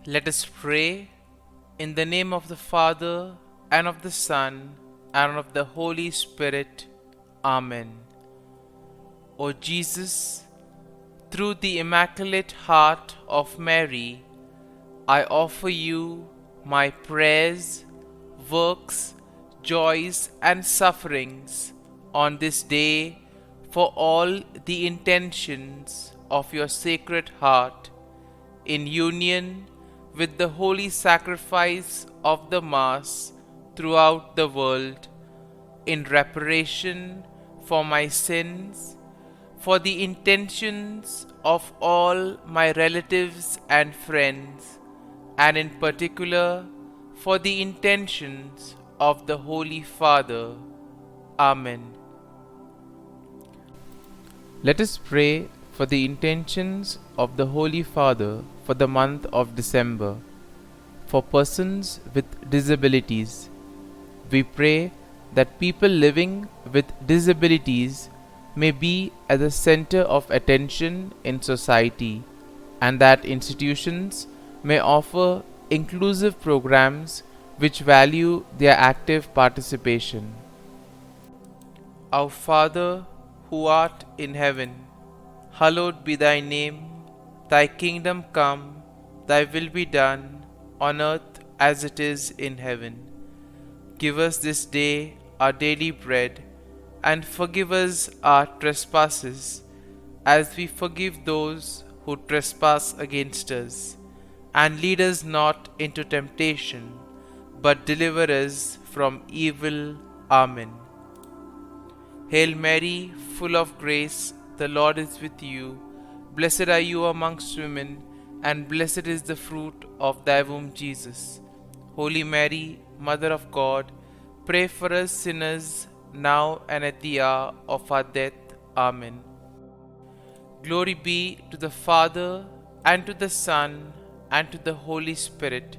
Let us pray in the name of the Father, and of the Son, and of the Holy Spirit. Amen. O Jesus, through the Immaculate Heart of Mary, I offer you my prayers, works, joys, and sufferings on this day for all the intentions of your Sacred Heart, in union with the holy sacrifice of the Mass throughout the world, in reparation for my sins, for the intentions of all my relatives and friends, and in particular for the intentions of the Holy Father. Amen. Let us pray for the intentions of the Holy Father for the month of December. For persons with disabilities, we pray that people living with disabilities may be at the center of attention in society, and that institutions may offer inclusive programs which value their active participation. Our Father, who art in heaven, hallowed be thy name. Thy kingdom come, thy will be done, on earth as it is in heaven. Give us this day our daily bread, and forgive us our trespasses, as we forgive those who trespass against us. And lead us not into temptation, but deliver us from evil. Amen. Hail Mary, full of grace, the Lord is with you. Blessed are you amongst women, and blessed is the fruit of thy womb, Jesus. Holy Mary, Mother of God, pray for us sinners, now and at the hour of our death. Amen. Glory be to the Father, and to the Son, and to the Holy Spirit,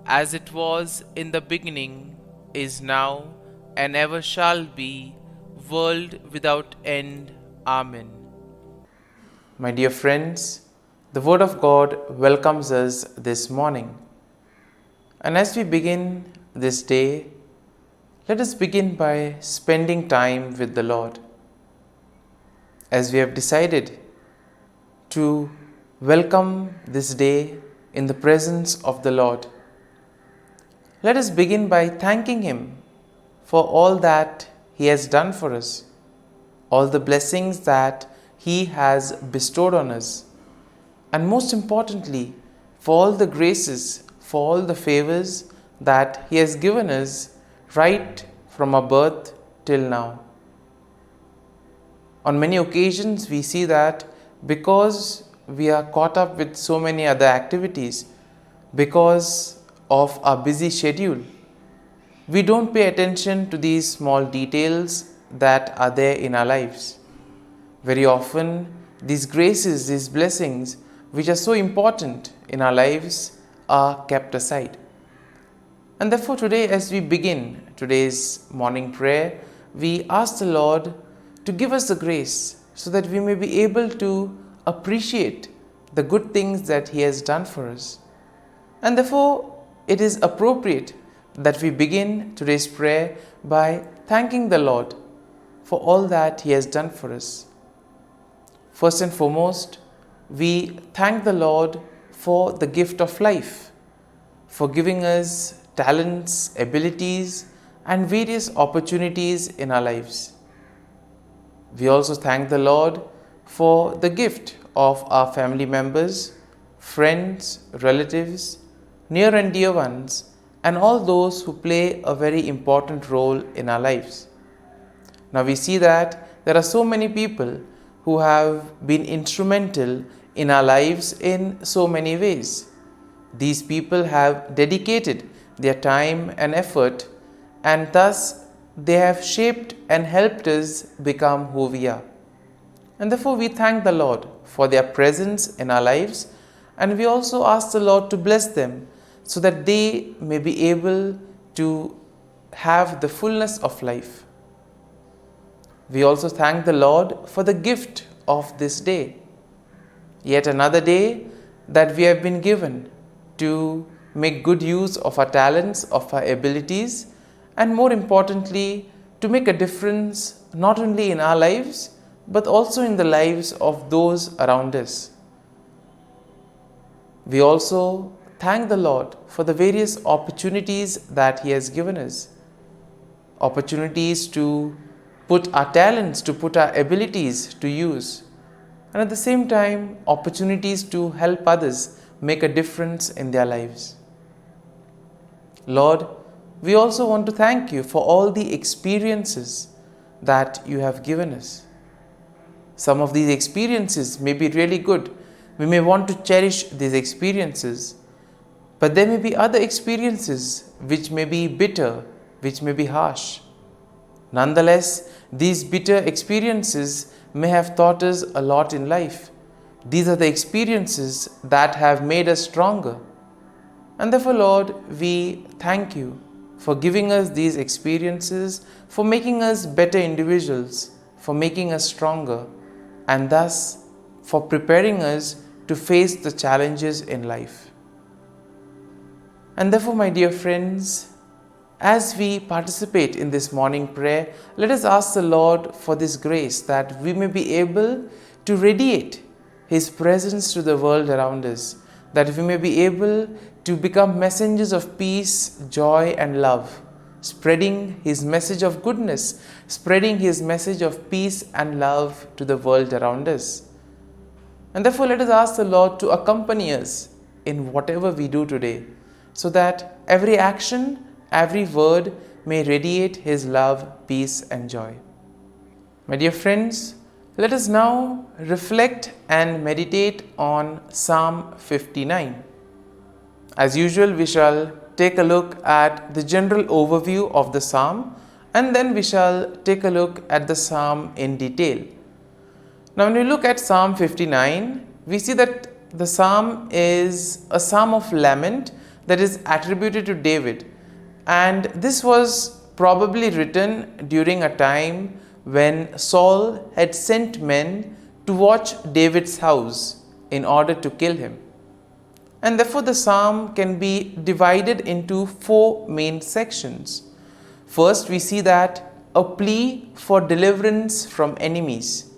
as it was in the beginning, is now, and ever shall be, world without end. Amen. My dear friends, the Word of God welcomes us this morning. And as we begin this day, let us begin by spending time with the Lord. As we have decided to welcome this day in the presence of the Lord, let us begin by thanking Him for all that He has done for us, all the blessings that He has bestowed on us, and most importantly, for all the graces, for all the favors that He has given us right from our birth till now. On many occasions, we see that because we are caught up with so many other activities, because of our busy schedule, we don't pay attention to these small details that are there in our lives. Very often, these graces, these blessings, which are so important in our lives, are kept aside. And therefore, today, as we begin today's morning prayer, we ask the Lord to give us the grace so that we may be able to appreciate the good things that He has done for us. And therefore, it is appropriate that we begin today's prayer by thanking the Lord for all that He has done for us. First and foremost, we thank the Lord for the gift of life, for giving us talents, abilities, and various opportunities in our lives. We also thank the Lord for the gift of our family members, friends, relatives, near and dear ones, and all those who play a very important role in our lives. Now we see that there are so many people who have been instrumental in our lives in so many ways. These people have dedicated their time and effort, and thus they have shaped and helped us become who we are. And therefore we thank the Lord for their presence in our lives, and we also ask the Lord to bless them so that they may be able to have the fullness of life. We also thank the Lord for the gift of this day, yet another day that we have been given, to make good use of our talents, of our abilities, and more importantly, to make a difference not only in our lives, but also in the lives of those around us. We also thank the Lord for the various opportunities that He has given us. Opportunities to put our talents, to put our abilities to use. And at the same time, opportunities to help others make a difference in their lives. Lord, we also want to thank You for all the experiences that You have given us. Some of these experiences may be really good. We may want to cherish these experiences. But there may be other experiences which may be bitter, which may be harsh. Nonetheless, these bitter experiences may have taught us a lot in life. These are the experiences that have made us stronger. And therefore, Lord, we thank You for giving us these experiences, for making us better individuals, for making us stronger, and thus for preparing us to face the challenges in life. And therefore, my dear friends, as we participate in this morning prayer, let us ask the Lord for this grace that we may be able to radiate His presence to the world around us, that we may be able to become messengers of peace, joy, and love, spreading His message of goodness, spreading His message of peace and love to the world around us. And therefore, let us ask the Lord to accompany us in whatever we do today, so that every action, every word may radiate His love, peace, and joy. My dear friends, let us now reflect and meditate on Psalm 59. As usual, we shall take a look at the general overview of the psalm, and then we shall take a look at the psalm in detail. Now, when we look at Psalm 59, we see that the psalm is a psalm of lament that is attributed to David. And this was probably written during a time when Saul had sent men to watch David's house in order to kill him. And therefore, the psalm can be divided into 4 main sections. First, we see that a plea for deliverance from enemies.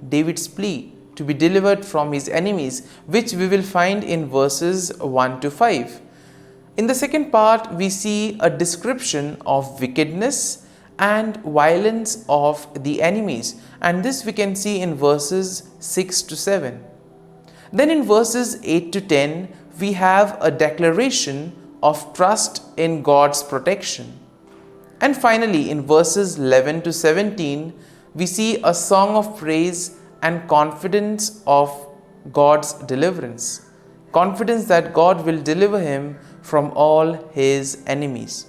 David's plea to be delivered from his enemies, which we will find in verses 1 to 5. In the second part, we see a description of wickedness and violence of the enemies, and this we can see in verses 6 to 7. Then in verses 8 to 10, we have a declaration of trust in God's protection. And finally, in verses 11 to 17, we see a song of praise and confidence of God's deliverance. Confidence that God will deliver him from all his enemies.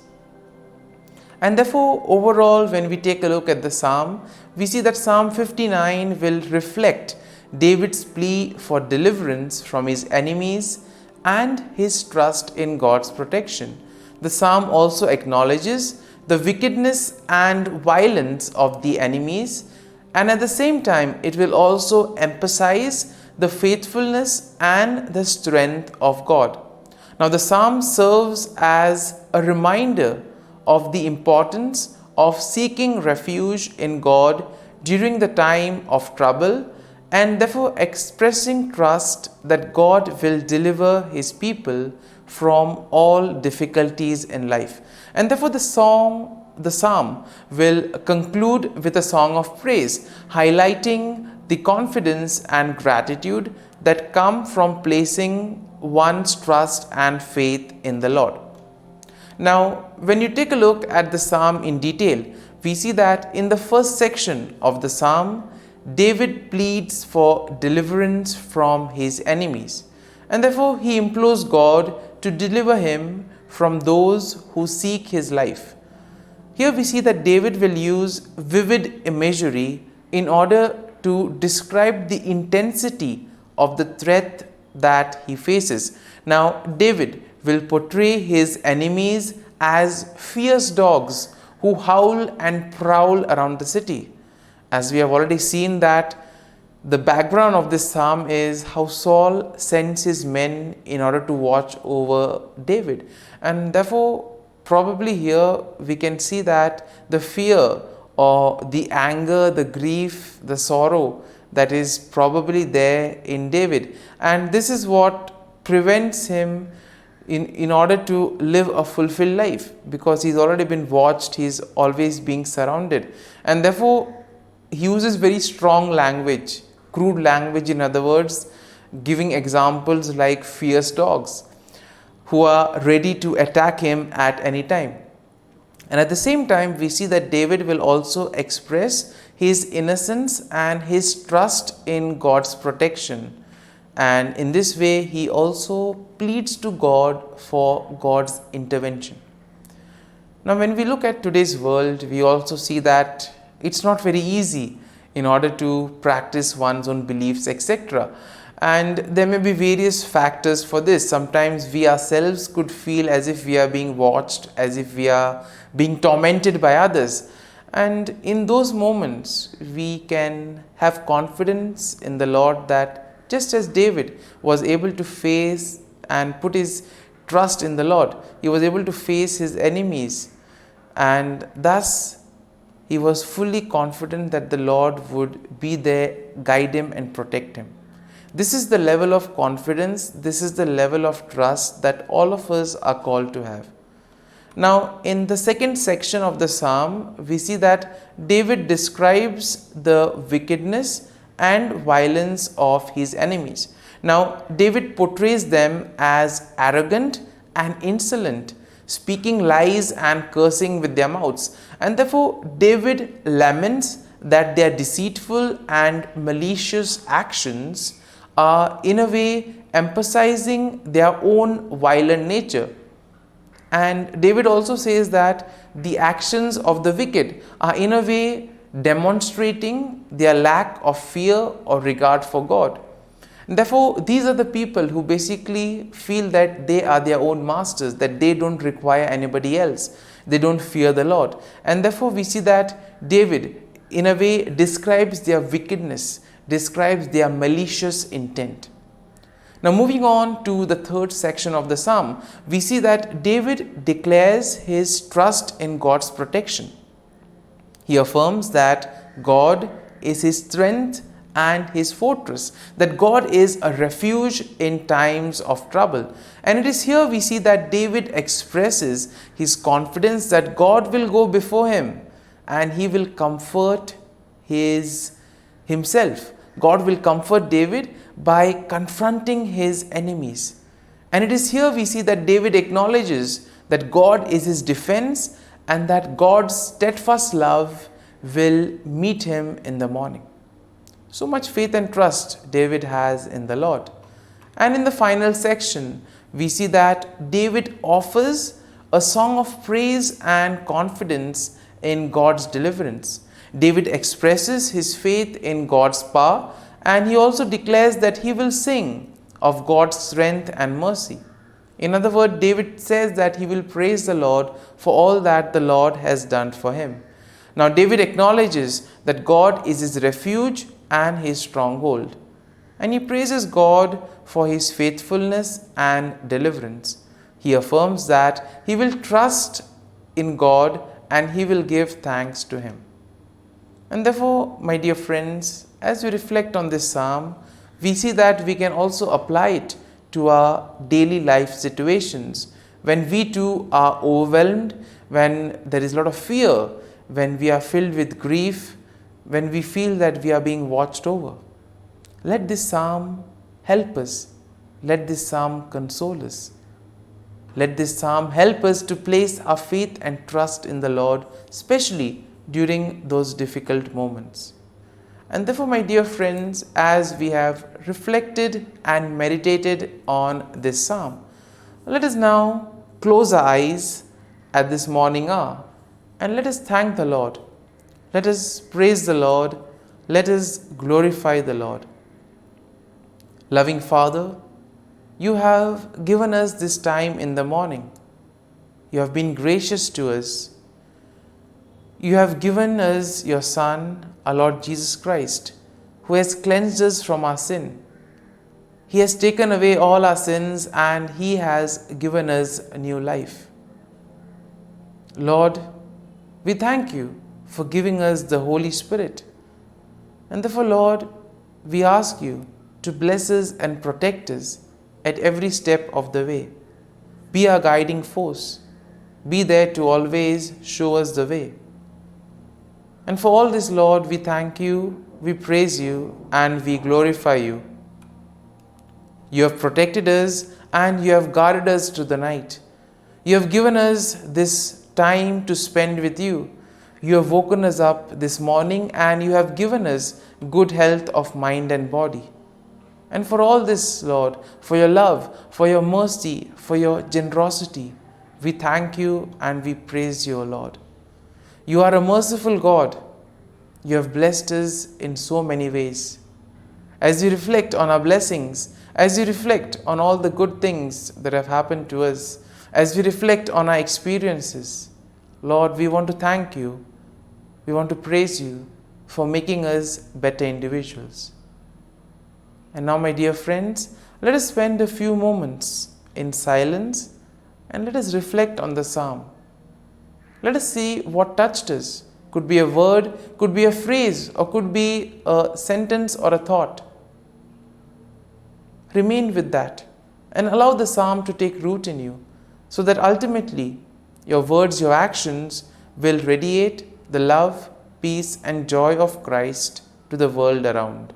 And therefore, overall, when we take a look at the psalm, we see that Psalm 59 will reflect David's plea for deliverance from his enemies and his trust in God's protection. The psalm also acknowledges the wickedness and violence of the enemies, and at the same time, it will also emphasize the faithfulness and the strength of God. Now, the psalm serves as a reminder of the importance of seeking refuge in God during the time of trouble, and therefore expressing trust that God will deliver his people from all difficulties in life. And therefore the psalm will conclude with a song of praise, highlighting the confidence and gratitude that come from placing one's trust and faith in the Lord. Now, when you take a look at the psalm in detail, we see that in the first section of the psalm, David pleads for deliverance from his enemies, and therefore he implores God to deliver him from those who seek his life. Here we see that David will use vivid imagery in order to describe the intensity of the threat that he faces. Now, David will portray his enemies as fierce dogs who howl and prowl around the city. As we have already seen that The background of this psalm is how Saul sends his men in order to watch over David. And therefore, probably here we can see that the fear or the anger, the grief, the sorrow that is probably there in David. And this is what prevents him in order to live a fulfilled life, because he's already been watched, he's always being surrounded. And therefore, he uses very strong language, crude language, in other words, giving examples like fierce dogs who are ready to attack him at any time. And at the same time, we see that David will also express his innocence and his trust in God's protection. And in this way, he also pleads to God for God's intervention. Now, when we look at today's world, we also see that it's not very easy in order to practice one's own beliefs, etc. And there may be various factors for this. Sometimes we ourselves could feel as if we are being watched, as if we are being tormented by others. And in those moments, we can have confidence in the Lord that just as David was able to face and put his trust in the Lord, he was able to face his enemies, and thus he was fully confident that the Lord would be there, guide him and protect him. This is the level of confidence, this is the level of trust that all of us are called to have. Now, in the second section of the psalm, we see that David describes the wickedness and violence of his enemies. Now, David portrays them as arrogant and insolent, speaking lies and cursing with their mouths. And therefore, David laments that their deceitful and malicious actions are in a way emphasizing their own violent nature. And David also says that the actions of the wicked are in a way demonstrating their lack of fear or regard for God. And therefore, these are the people who basically feel that they are their own masters, that they don't require anybody else. They don't fear the Lord. And therefore, we see that David, in a way, describes their wickedness, describes their malicious intent. Now, moving on to the third section of the psalm, we see that David declares his trust in God's protection. He affirms that God is his strength and his fortress, that God is a refuge in times of trouble. And it is here we see that David expresses his confidence that God will go before him and he will comfort himself. God will comfort David by confronting his enemies. And it is here we see that David acknowledges that God is his defense and that God's steadfast love will meet him in the morning. So much faith and trust David has in the Lord. And in the final section, we see that David offers a song of praise and confidence in God's deliverance. David expresses his faith in God's power, and he also declares that he will sing of God's strength and mercy. In other words, David says that he will praise the Lord for all that the Lord has done for him. Now, David acknowledges that God is his refuge and his stronghold, and he praises God for his faithfulness and deliverance. He affirms that he will trust in God and he will give thanks to him. And therefore, my dear friends, as we reflect on this psalm, we see that we can also apply it to our daily life situations. When we too are overwhelmed, when there is a lot of fear, when we are filled with grief, when we feel that we are being watched over, let this psalm help us. Let this psalm console us. Let this psalm help us to place our faith and trust in the Lord, especially during those difficult moments. And therefore, my dear friends, as we have reflected and meditated on this psalm, let us now close our eyes at this morning hour and let us thank the Lord. Let us praise the Lord. Let us glorify the Lord. Loving Father, you have given us this time in the morning. You have been gracious to us. You have given us your Son, our Lord Jesus Christ, who has cleansed us from our sin. He has taken away all our sins and He has given us a new life. Lord, we thank You for giving us the Holy Spirit. And therefore, Lord, we ask You to bless us and protect us at every step of the way. Be our guiding force. Be there to always show us the way. And for all this, Lord, we thank You, we praise You, and we glorify You. You have protected us and You have guarded us through the night. You have given us this time to spend with You. You have woken us up this morning and You have given us good health of mind and body. And for all this, Lord, for Your love, for Your mercy, for Your generosity, we thank You and we praise You, O Lord. You are a merciful God. You have blessed us in so many ways. As we reflect on our blessings, as we reflect on all the good things that have happened to us, as we reflect on our experiences, Lord, we want to thank You. We want to praise You for making us better individuals. And now, my dear friends, let us spend a few moments in silence and let us reflect on the psalm. Let us see what touched us. Could be a word, could be a phrase, or could be a sentence or a thought. Remain with that and allow the psalm to take root in you, so that ultimately your words, your actions will radiate the love, peace, and joy of Christ to the world around.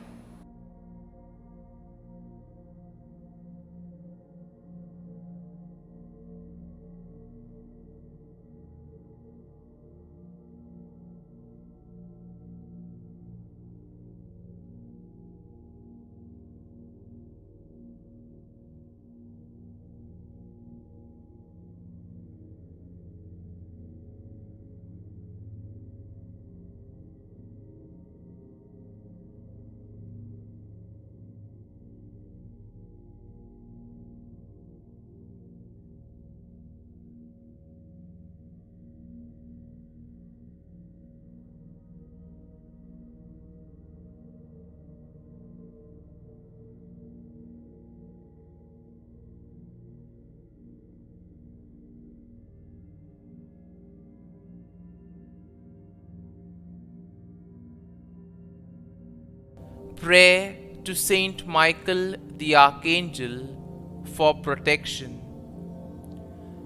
Prayer to Saint Michael the Archangel for protection.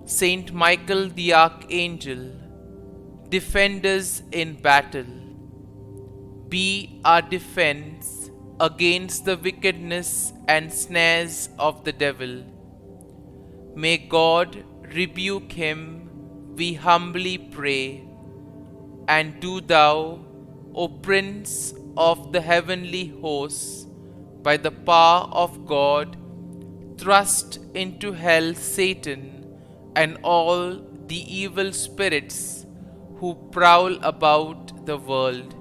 Saint Michael the Archangel, defend us in battle. Be our defense against the wickedness and snares of the devil. May God rebuke him, we humbly pray. And do Thou, O Prince of the heavenly hosts, by the power of God, thrust into hell Satan and all the evil spirits who prowl about the world,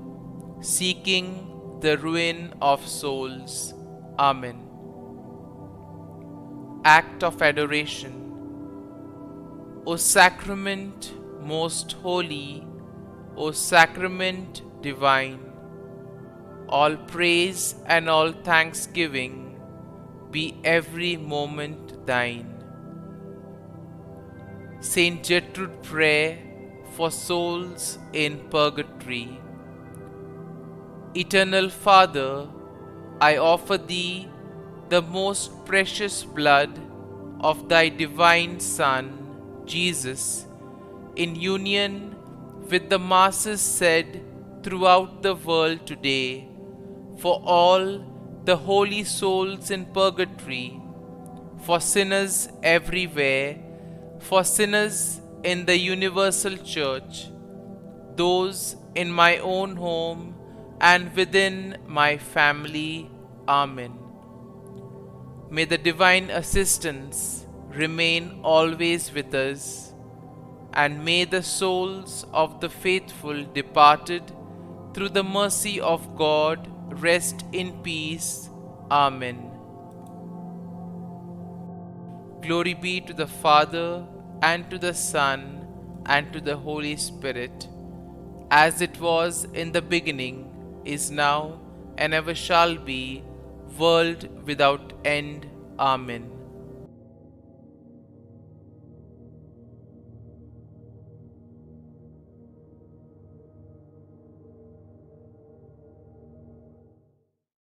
seeking the ruin of souls. Amen. Act of Adoration. O Sacrament most holy, O Sacrament divine, all praise and all thanksgiving be every moment Thine. Saint Gertrude Prayer for souls in purgatory. Eternal Father, I offer Thee the most precious blood of Thy divine Son, Jesus, in union with the masses said throughout the world today, for all the holy souls in purgatory, for sinners everywhere, for sinners in the universal church, those in my own home and within my family. Amen. May the divine assistance remain always with us, and may the souls of the faithful departed through the mercy of God rest in peace. Amen. Glory be to the Father, and to the Son, and to the Holy Spirit, as it was in the beginning, is now, and ever shall be, world without end. Amen.